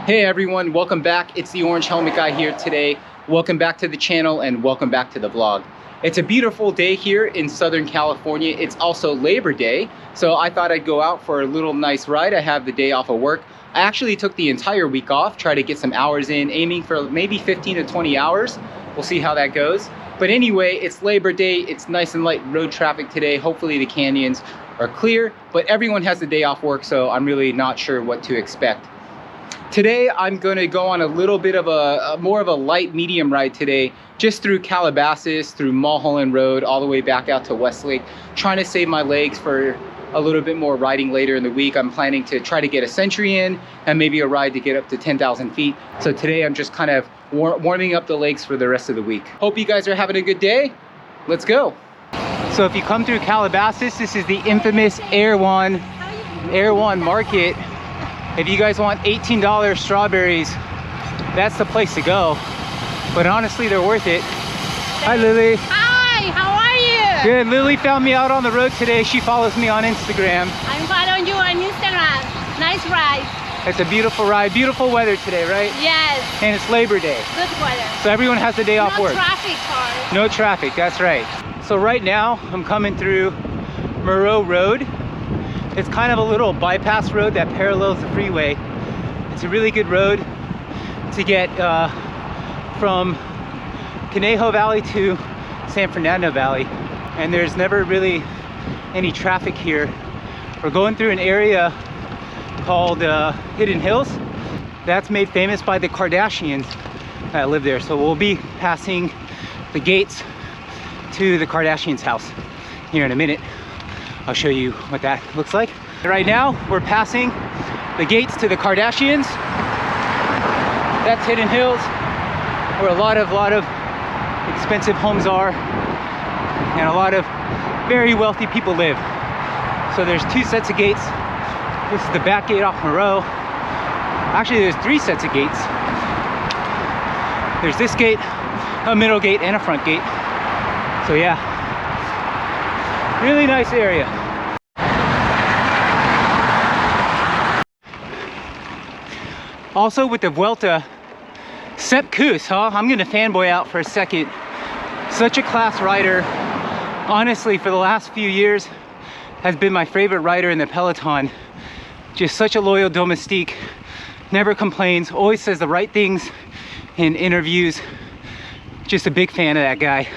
Hey everyone, welcome back. It's the Orange Helmet Guy here today. Welcome back to the channel and welcome back to the vlog. It's a beautiful day here in Southern California. It's also Labor Day, so I thought I'd go out for a little nice ride. I have the day off of work. I actually took the entire week off, try to get some hours in, aiming for maybe 15 to 20 hours. We'll see how that goes. But anyway, it's Labor Day. It's nice and light road traffic today. Hopefully the canyons are clear, but everyone has the day off work, so I'm really not sure what to expect. Today, I'm going to go on a little bit of more of a light medium ride today, just through Calabasas, through Mulholland Road, all the way back out to Westlake, trying to save my legs for a little bit more riding later in the week. I'm planning to try to get a century in and maybe a ride to get up to 10,000 feet. So today I'm just kind of warming up the legs for the rest of the week. Hope you guys are having a good day. Let's go. So if you come through Calabasas, this is the infamous Erewhon Market. If you guys want $18 strawberries, that's the place to go. But honestly, they're worth it. Hi, Lily. Hi, how are you? Good. Lily found me out on the road today. She follows me on Instagram. I'm following you on Instagram. Nice ride. It's a beautiful ride. Beautiful weather today, right? Yes. And it's Labor Day. Good weather. So everyone has the day off work. No traffic cars. No traffic, that's right. So right now, I'm coming through Moreau Road. It's kind of a little bypass road that parallels the freeway. It's a really good road to get from Conejo Valley to San Fernando Valley. And there's never really any traffic here. We're going through an area called Hidden Hills. That's made famous by the Kardashians that live there. So we'll be passing the gates to the Kardashians' house here in a minute. I'll show you what that looks like. Right now, we're passing the gates to the Kardashians. That's Hidden Hills, where a lot of expensive homes are and a lot of very wealthy people live. So there's two sets of gates. This is the back gate off Moreau. Actually, there's three sets of gates. There's this gate, a middle gate, and a front gate. So yeah, really nice area. Also with the Vuelta, Sepp Cuss, I'm gonna fanboy out for a second. Such a class rider. Honestly, for the last few years, has been my favorite rider in the peloton. Just such a loyal domestique, never complains, always says the right things in interviews. Just a big fan of that guy.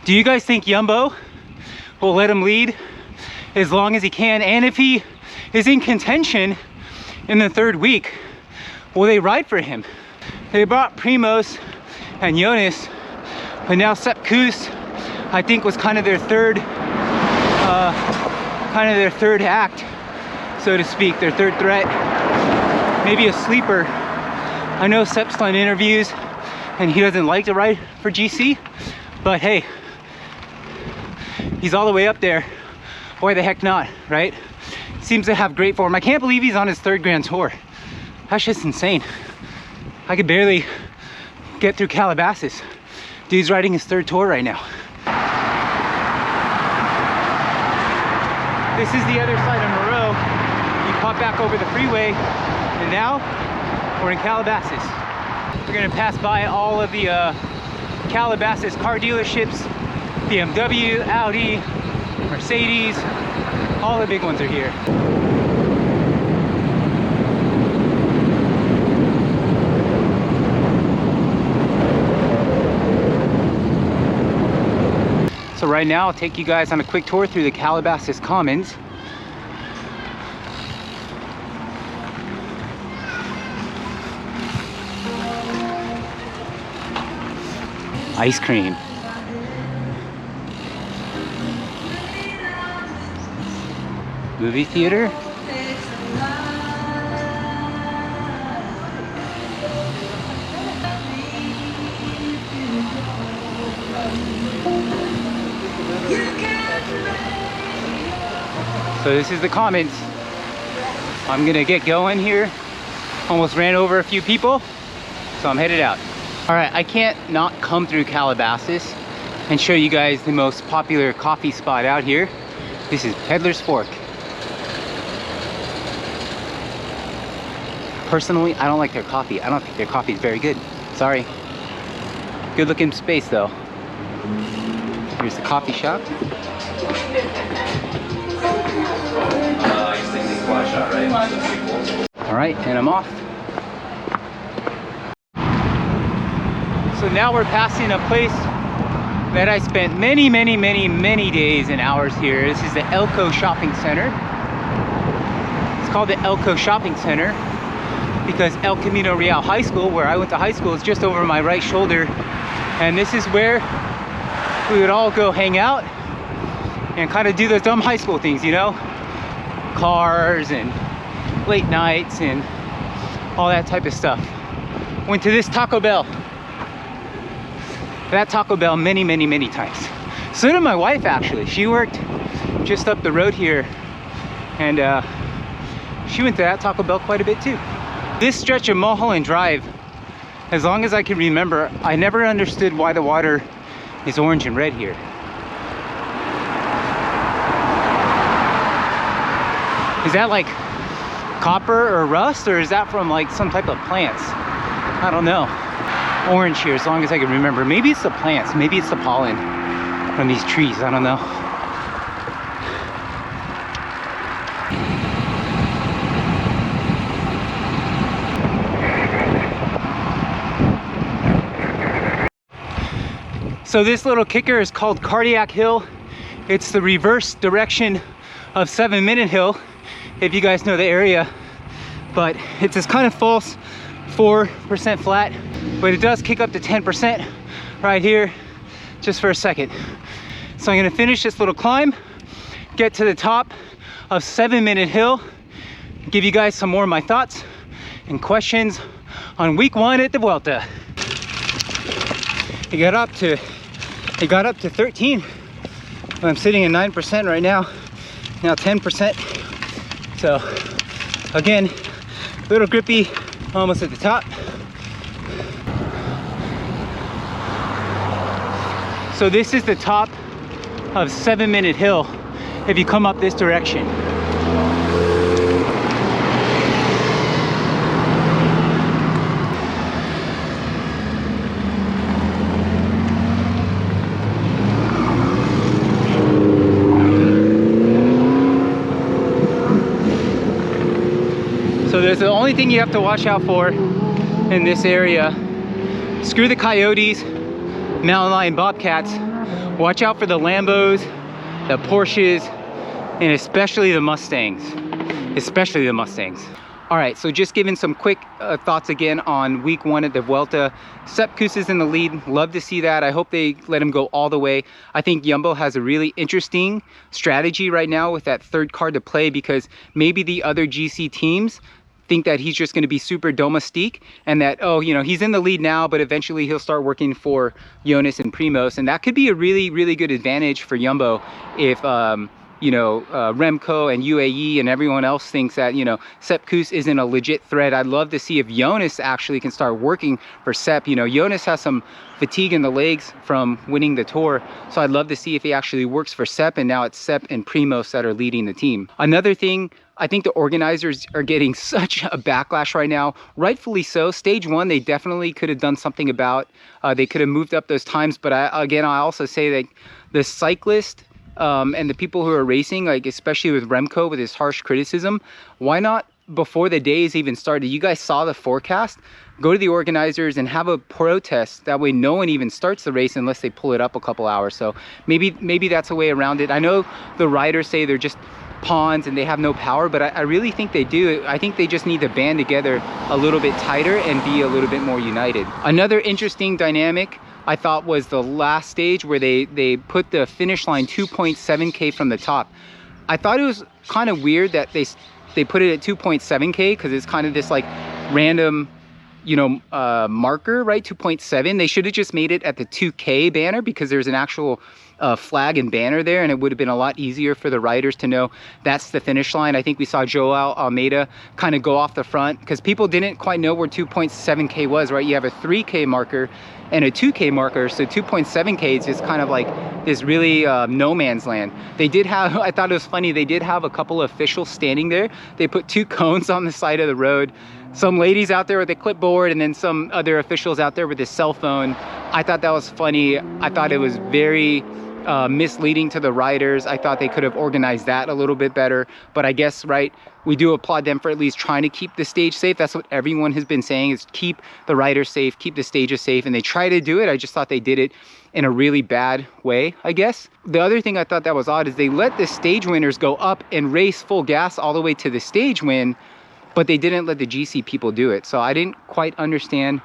Do you guys think Jumbo will let him lead as long as he can? And if he is in contention in the third week, will they ride for him? They brought Primoz and Jonas, but now Sepp Cuss, I think, was kind of their third act, so to speak, their third threat, maybe a sleeper. I know Sepp's done interviews and he doesn't like to ride for GC, but hey, he's all the way up there. Why the heck not, right? Seems to have great form. I can't believe he's on his third Grand Tour. That's just insane. I could barely get through Calabasas. Dude's riding his third tour right now. This is the other side of Moreau. You pop back over the freeway, and now we're in Calabasas. We're gonna pass by all of the Calabasas car dealerships. BMW, Audi, Mercedes, all the big ones are here. So right now, I'll take you guys on a quick tour through the Calabasas Commons. Ice cream. Movie theater. So this is the Commons. I'm gonna get going here. Almost ran over a few people, so I'm headed out. All right, I can't not come through Calabasas and show you guys the most popular coffee spot out here. This is Peddler's Fork. Personally, I don't like their coffee. I don't think their coffee is very good. Sorry. Good looking space though. Here's the coffee shop. All right, and I'm off. So now we're passing a place that I spent many days and hours here. This is the Elko Shopping Center. It's called the Elko Shopping Center because El Camino Real High School, where I went to high school, is just over my right shoulder. And this is where we would all go hang out and kind of do those dumb high school things, you know? Cars and late nights and all that type of stuff. Went to this Taco Bell. That Taco Bell many times. So did my wife, actually. She worked just up the road here, and she went to that Taco Bell quite a bit too. This stretch of Mulholland Drive, as long as I can remember, I never understood why the water is orange and red here. Is that like copper or rust, or is that from like some type of plants? I don't know. Orange here, as long as I can remember. Maybe it's the plants, maybe it's the pollen from these trees, I don't know. So this little kicker is called Cardiac Hill. It's the reverse direction of 7 Minute Hill, if you guys know the area. But it's this kind of false 4% flat, but it does kick up to 10% right here, just for a second. So I'm gonna finish this little climb, get to the top of 7 Minute Hill, give you guys some more of my thoughts and questions on week 1 at the Vuelta. It got up to 13. I'm sitting at 9% right now 10%. So again, a little grippy, almost at the top. So this is the top of 7 Minute Hill if you come up this direction. So there's the only thing you have to watch out for in this area. Screw the coyotes, mountain lion, bobcats. Watch out for the Lambos, the Porsches, and especially the Mustangs. All right, so just giving some quick thoughts again on week 1 at the Vuelta. Sepp Cuss is in the lead. Love to see that. I hope they let him go all the way. I think Jumbo has a really interesting strategy right now with that third card to play, because maybe the other GC teams think that he's just going to be super domestique and that, oh, you know, he's in the lead now, but eventually he'll start working for Jonas and Primoz. And that could be a really good advantage for Jumbo if, you know, Remco and UAE and everyone else thinks that, you know, Sepp Cuss isn't a legit threat. I'd love to see if Jonas actually can start working for Sepp. You know, Jonas has some fatigue in the legs from winning the Tour, so I'd love to see if he actually works for Sepp, and now it's Sepp and Primoz that are leading the team. Another thing, I think the organizers are getting such a backlash right now, rightfully so. Stage 1, they definitely could have done something about. They could have moved up those times, but I also say that the cyclist and the people who are racing, like especially with Remco with his harsh criticism, why not before the days even started? You guys saw the forecast. Go to the organizers and have a protest. That way no one even starts the race unless they pull it up a couple hours. So maybe that's a way around it. I know the riders say they're just pawns and they have no power, but I really think they do. I think they just need to band together a little bit tighter and be a little bit more united. Another interesting dynamic I thought was the last stage where they put the finish line 2.7K from the top. I thought it was kind of weird that they put it at 2.7K because it's kind of this like random, you know, marker, right? 2.7. They should have just made it at the 2K banner, because there's an actual flag and banner there, and it would have been a lot easier for the riders to know that's the finish line. I think we saw Joao Almeida kind of go off the front because people didn't quite know where 2.7K was, right? You have a 3K marker and a 2K marker, so 2.7K is just kind of like this really no man's land. They did have, I thought it was funny, they did have a couple of officials standing there. They put 2 cones on the side of the road some ladies out there with a clipboard and then some other officials out there with a cell phone. I thought that was funny. I thought it was very misleading to the riders. I thought they could have organized that a little bit better, but I guess, right, we do applaud them for at least trying to keep the stage safe. That's what everyone has been saying, is keep the riders safe, keep the stages safe, and they try to do it. I just thought they did it in a really bad way, I guess. The other thing I thought that was odd is they let the stage winners go up and race full gas all the way to the stage win, but they didn't let the GC people do it. So I didn't quite understand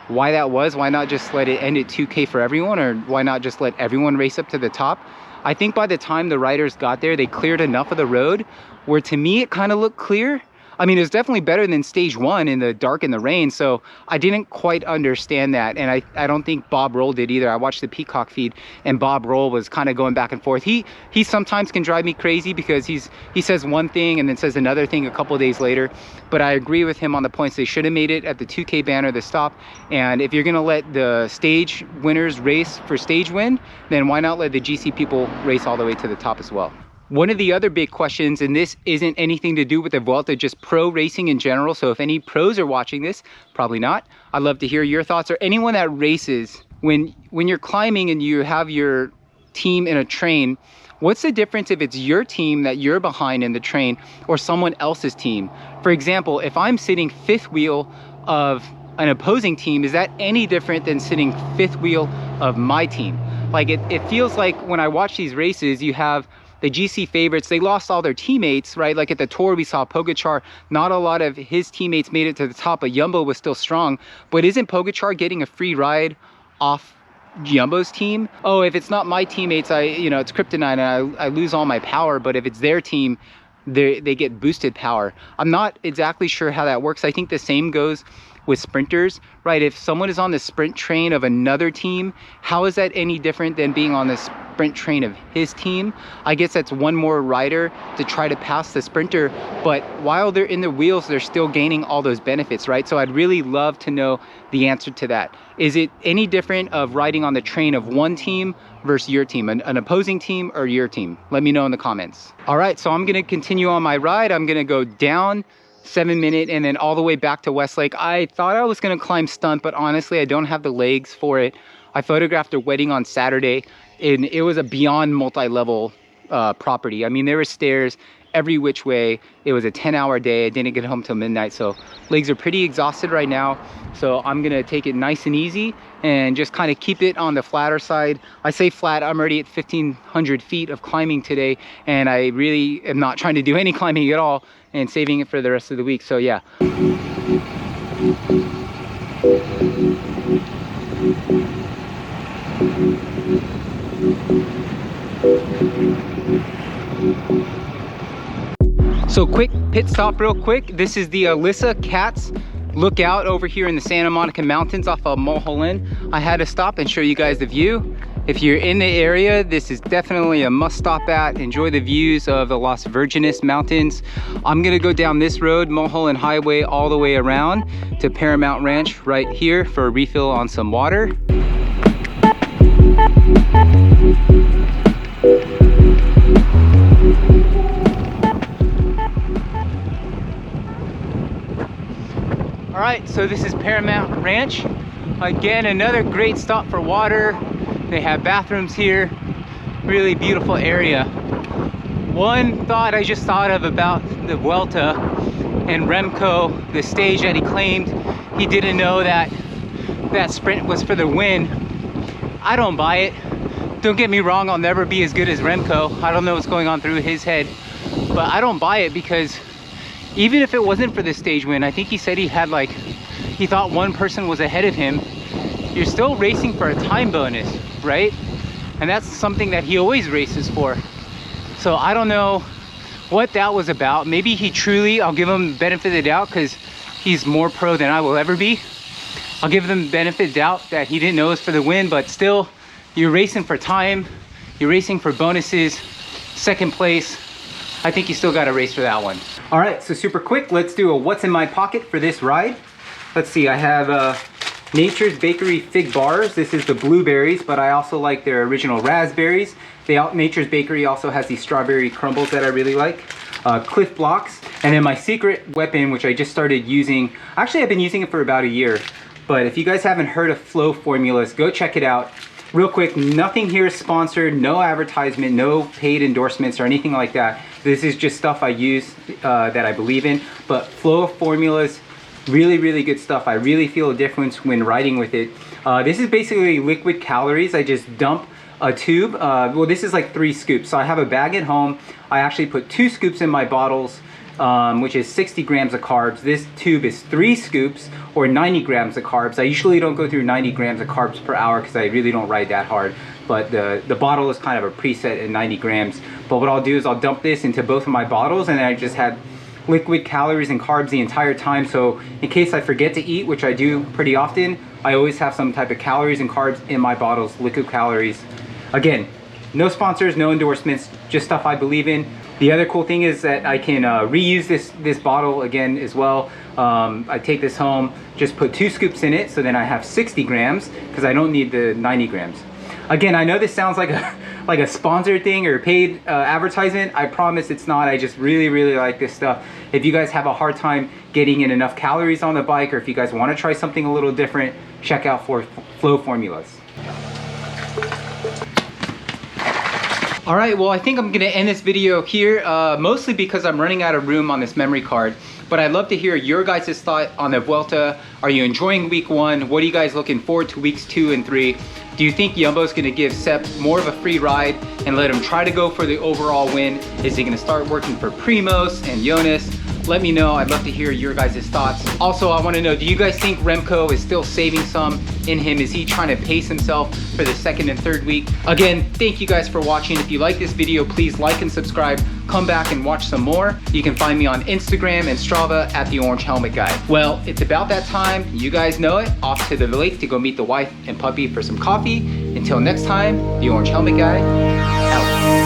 why that was. Why not just let it end at 2K for everyone, or why not just let everyone race up to the top? I think by the time the riders got there, they cleared enough of the road where, to me, it kind of looked clear. I mean, it was definitely better than stage 1 in the dark and the rain, so I didn't quite understand that, and I don't think Bob Roll did either. I watched the Peacock feed, and Bob Roll was kind of going back and forth. He sometimes can drive me crazy because he says one thing and then says another thing a couple of days later, but I agree with him on the points. They should have made it at the 2K banner, the stop, and if you're going to let the stage winners race for stage win, then why not let the GC people race all the way to the top as well? One of the other big questions, and this isn't anything to do with the Vuelta, just pro racing in general, so if any pros are watching this, probably not, I'd love to hear your thoughts, or anyone that races, when you're climbing and you have your team in a train, what's the difference if it's your team that you're behind in the train or someone else's team? For example, if I'm sitting fifth wheel of an opposing team, is that any different than sitting fifth wheel of my team? Like, it feels like when I watch these races, you have the GC favorites, they lost all their teammates, right? Like at the Tour, we saw Pogačar, not a lot of his teammates made it to the top, but Jumbo was still strong. But isn't Pogačar getting a free ride off Jumbo's team? Oh, if it's not my teammates, it's kryptonite and I lose all my power, but if it's their team, they get boosted power. I'm not exactly sure how that works. I think the same goes with sprinters, right? If someone is on the sprint train of another team, how is that any different than being on the sprint train of his team? I guess that's one more rider to try to pass the sprinter, but while they're in the wheels, they're still gaining all those benefits, right? So I'd really love to know the answer to that. Is it any different of riding on the train of one team versus your team, an opposing team or your team? Let me know in the comments. All right, so I'm gonna continue on my ride. I'm gonna go down 7 Minute and then all the way back to Westlake. I thought I was gonna climb Stunt, but honestly, I don't have the legs for it. I photographed a wedding on Saturday, and it was a beyond multi-level property. I mean, there were stairs every which way. It was a 10-hour day. I didn't get home till midnight, so legs are pretty exhausted right now. So I'm gonna take it nice and easy and just kind of keep it on the flatter side. I say flat, I'm already at 1,500 feet of climbing today, and I really am not trying to do any climbing at all and saving it for the rest of the week. So yeah. So quick pit stop real quick. This is the Alyssa Katz lookout over here in the Santa Monica Mountains off of Mulholland. I had to stop and show you guys the view. If you're in the area, this is definitely a must stop at. Enjoy the views of the Las Virgenes Mountains. I'm gonna go down this road, Mulholland Highway, all the way around to Paramount Ranch right here for a refill on some water. All right, so this is Paramount Ranch. Again, another great stop for water. They have bathrooms here. Really beautiful area. One thought I just thought of about the Vuelta and Remco, the stage that he claimed he didn't know that that sprint was for the win. I don't buy it. Don't get me wrong, I'll never be as good as Remco. I don't know what's going on through his head, but I don't buy it because even if it wasn't for the stage win, I think he said he thought one person was ahead of him. You're still racing for a time bonus, right? And that's something that he always races for. So I don't know what that was about. Maybe he truly, I'll give him the benefit of the doubt because he's more pro than I will ever be. I'll give him the benefit of the doubt that he didn't know it was for the win, but still, you're racing for time, you're racing for bonuses, second place. I think you still got a race for that one. All right, so super quick, let's do a what's in my pocket for this ride. Let's see, I have Nature's Bakery fig bars. This is the blueberries, but I also like their original raspberries. Nature's Bakery also has these strawberry crumbles that I really like. Cliff blocks. And then my secret weapon, which I just started using, actually I've been using it for about a year, but if you guys haven't heard of Flow Formulas, go check it out. Real quick, nothing here is sponsored, no advertisement, no paid endorsements or anything like that. This is just stuff I use that I believe in. But Flow Formulas, really, really good stuff. I really feel a difference when riding with it. This is basically liquid calories. I just dump a tube. Well, this is like 3 scoops. So I have a bag at home. I actually put 2 scoops in my bottles, which is 60 grams of carbs. This tube is 3 scoops or 90 grams of carbs. I usually don't go through 90 grams of carbs per hour because I really don't ride that hard. But the bottle is kind of a preset at 90 grams. But what I'll do is I'll dump this into both of my bottles, and then I just have liquid calories and carbs the entire time. So in case I forget to eat, which I do pretty often, I always have some type of calories and carbs in my bottles, liquid calories. Again, no sponsors, no endorsements, just stuff I believe in. The other cool thing is that I can reuse this bottle again as well. I take this home, just put 2 scoops in it, so then I have 60 grams because I don't need the 90 grams. Again, I know this sounds like a sponsored thing or paid advertisement. I promise it's not. I just really, really like this stuff. If you guys have a hard time getting in enough calories on the bike, or if you guys want to try something a little different, check out Flow Formulas. All right, well, I think I'm gonna end this video here, mostly because I'm running out of room on this memory card. But I'd love to hear your guys' thought on the Vuelta. Are you enjoying week 1? What are you guys looking forward to weeks 2 and 3? Do you think Jumbo's gonna give Sepp more of a free ride and let him try to go for the overall win? Is he gonna start working for Primoz and Jonas? Let me know. I'd love to hear your guys' thoughts. Also, I want to know, do you guys think Remco is still saving some in him? Is he trying to pace himself for the 2nd and 3rd week? Again, thank you guys for watching. If you like this video, please like and subscribe. Come back and watch some more. You can find me on Instagram and Strava at The Orange Helmet Guy. Well, it's about that time. You guys know it. Off to the lake to go meet the wife and puppy for some coffee. Until next time, The Orange Helmet Guy, out.